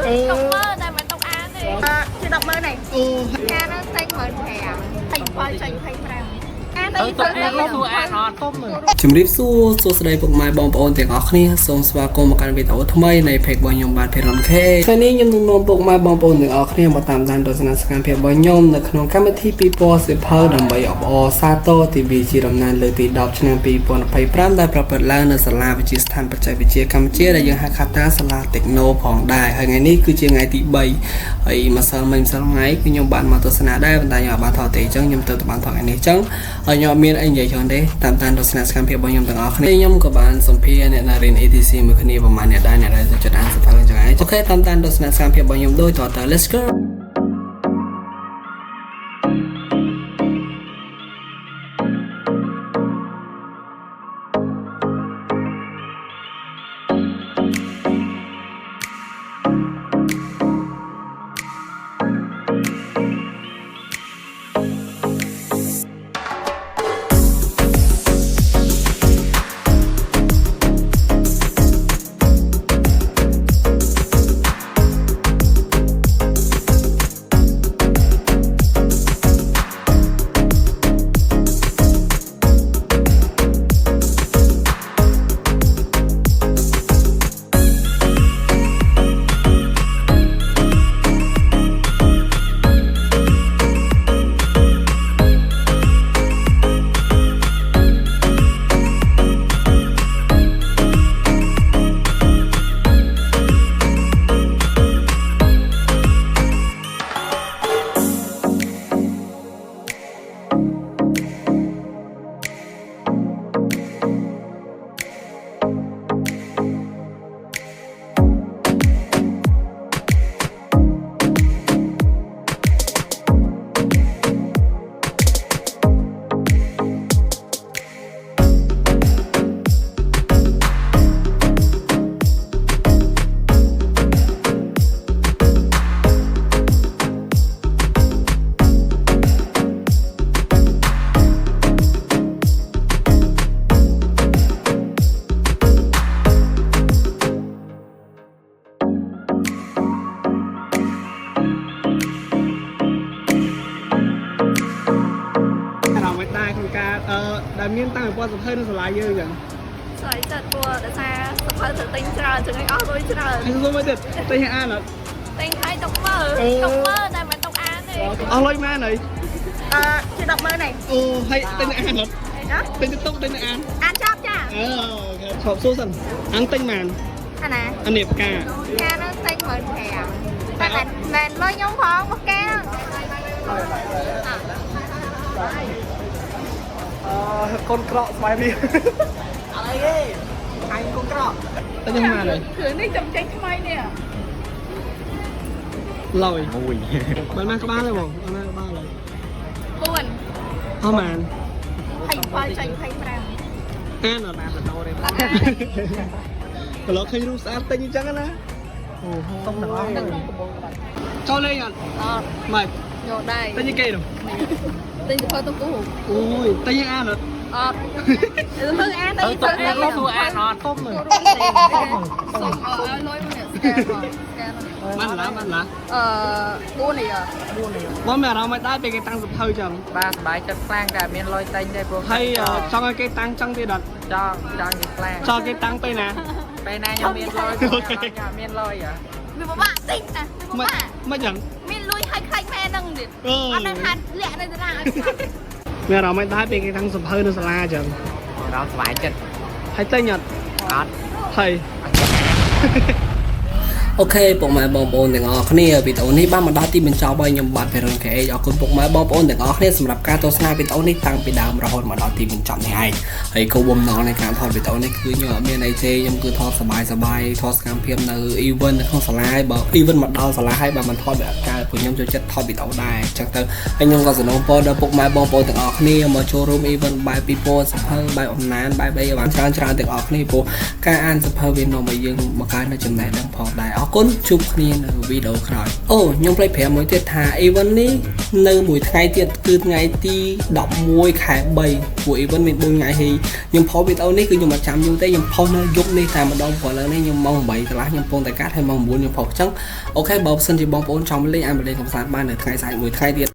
đọc mơ này mình đọc án đi chứ đọc mơ này nghe nó xanh mờ thẻ thành phơi xanh phơi phèoជំរាបសួរសួស្តីពុកម៉ែបងប្អូនទាំងអស់គ្នាសូមស្វាគមន៍មកកាន់វីដេអូថ្មីនៃ Page របស់ខ្ញុំបាទភិរនខេថ្ងៃនេះខ្ញុំនឹងនាំពុកម៉ែបងប្អូនទាំងអស់គ្នាមកតាមដានទស្សនសកម្មភាពរបស់ខ្ញុំនៅក្នុងកម្មវិធីពិព័រណ៍សៀវភៅដើម្បីអបអរសាទរ TV ជាដំណើរលើកទី10ឆ្នាំ2025ដែលប្រព្រឹត្តឡើងនៅសាលាវិទ្យាស្ថានបច្ចេកវិទ្យាកម្ពុជាដែលយើងហៅថាសាលា Techno ផងដែរហើយថ្ងៃនេះគឺជាថ្ងៃទី3ហើយម្សិលមិញម្សិលថ្ងៃគឺខ្ញុំបានមកទស្សនាដែរប៉ុន្តែខ្ញុំអត់បានថតទេអញ្ចឹងខ្ញុំទៅបានថតថ្ងៃនេះអញ្ចឹងហើយខ្ញុំអត់មានអីនិយាយច្រើនទេតាមដានទស្សនសកម្មភាពរបស់ខ្ញុំទាំងអស់គ្នាខ្ញុំក៏បានសម្ភារអ្នកណារៀន ATC មួយគ្នាប្រហែលអ្នកដែរអ្នកដែលចូលចិត្តអានសៀវភៅអញ្ចឹងអូខេតាមដានទស្សនសកម្មភាពរបស់ខ្ញុំដូចតទៅ Let's goដែលមានតាំងពីសភៅនៅសាលាយើងចឹងស្អីចិត្តព្រោះដោយសារសភៅទៅទិញច្រើនចឹងឲ្យអស់លុយច្រើនហើយសុំមកទៀតទិញឲ្យអានអត់ទិញឲ្យដុកមើតែមិនដុកអានទេអស់លុយម៉ែនហើយជាដុកមើនេះអូហើយទិញអានអត់ទិញទៅទុកទិញអានចប់ចាអូខេឈប់សួរសិនអានទិញម៉ានអាណាអានេះផ្កានឹងទិញមើល5តែមិនលុយខ្ញុំផងមកកែកូនក្រក់ស្បែកនេះអីទេអញកូនក្រក់តែខ្ញុំមកហើយគ្រឿងនេះចំចេញថ្មីនេះឡយអូយបានមកក្បាលទេបងបានមកក្បាលហើយ4អស់ម៉ាន25ចេញ25អានអត់បានទៅទេប្រឡងឃើញរូបស្អាតទិញអញ្ចឹងណាអូសុំទាំងអស់ចូលលេងអត់មិនយកដែរទិញគេនោះទិញទៅទៅគូអូយទិញអានអត់អត់ទៅអានទៅទៅអានអត់សុំសុំឲ្យលុយមកស្កែនបានឡា4នេះបងមានអារម្មណ៍មិនដែរពេលគេតាំងសភៅចឹងបាទសบายចិត្តខ្លាំងតែមានលុយតែងទេព្រោះហើយចង់ឲ្យគេតាំងចឹងទៀតអត់ចង់គេខ្លាំងចង់គេតាំងពេលណាខ្ញុំមានលុយខ្ញុំមានលុយវាពិបាកទិញណាមិនចឹងមានលុយឲ្យខ្លាញ់ម៉ែនឹងទៀតអត់នឹងហាត់លាក់នៅតារាឲ្យមានអារម្មណ៍មិនដែរពេលគេតាំងសភៅនៅសាលាចឹងអារម្មណ៍សบายចិត្តហើយទិញអត់អត់ហើយអូខេពុកម៉ែបងប្អូនទាំងអស់គ្នាវីដេអូនេះបានមកដល់ទីបញ្ចប់ហើយខ្ញុំបាទភិរុនខេអរគុណពុកម៉ែបងប្អូនទាំងអស់គ្នាសម្រាប់ការទស្សនាវីដេអូនេះតាំងពីដើមរហូតមកដល់ទីបញ្ចប់នេះឯងហើយគោលបំណងនៃការថតវីដេអូនេះគឺខ្ញុំអត់មានអីទេខ្ញុំគឺថតសប្បាយថតសកម្មភាពនៅ event នៅក្នុងសាលាហើយបើ event មកដល់សាលាហើយបើមិនថតវាអត់កើត ពួកខ្ញុំចូលចិត្តថតវីដេអូដែរអញ្ចឹងទៅហើយខ្ញុំក៏សនំពរដល់ពុកម៉ែបងប្អូនទាំងអស់គ្នាមកចូលរួម event បែបពីពណ៌សភៅបែបអំណានបែបអីបានច្រើនទាំងអស់គ្នាព្រោះការអានសភៅវានាំឲ្យយើងមកកើតនៅចំណេះដឹងផងដែរអរគុណជួបគ្នានៅវីដេអូក្រោយអូខ្ញុំភ្លេចប្រាប់មួយទៀតថា event នេះនៅមួយថ្ងៃទៀតគឺថ្ងៃទី11ខែ3ព្រោះ event មាន4ថ្ងៃហើយខ្ញុំផុសវីដេអូនេះគឺខ្ញុំអត់ចាំយូរទេខ្ញុំផុសនៅយប់នេះតែម្ដងព្រោះឥឡូវនេះខ្ញុំម៉ោង8កន្លះខ្ញុំកំពុងតែកាត់ហើយម៉ោង9ខ្ញុំផុសអញ្ចឹងអូខេបើសិនជាបងប្អូនចង់លេងអាចលេងកំសាន្តបាននៅថ្ងៃស្អែកមួយថ្ងៃទៀត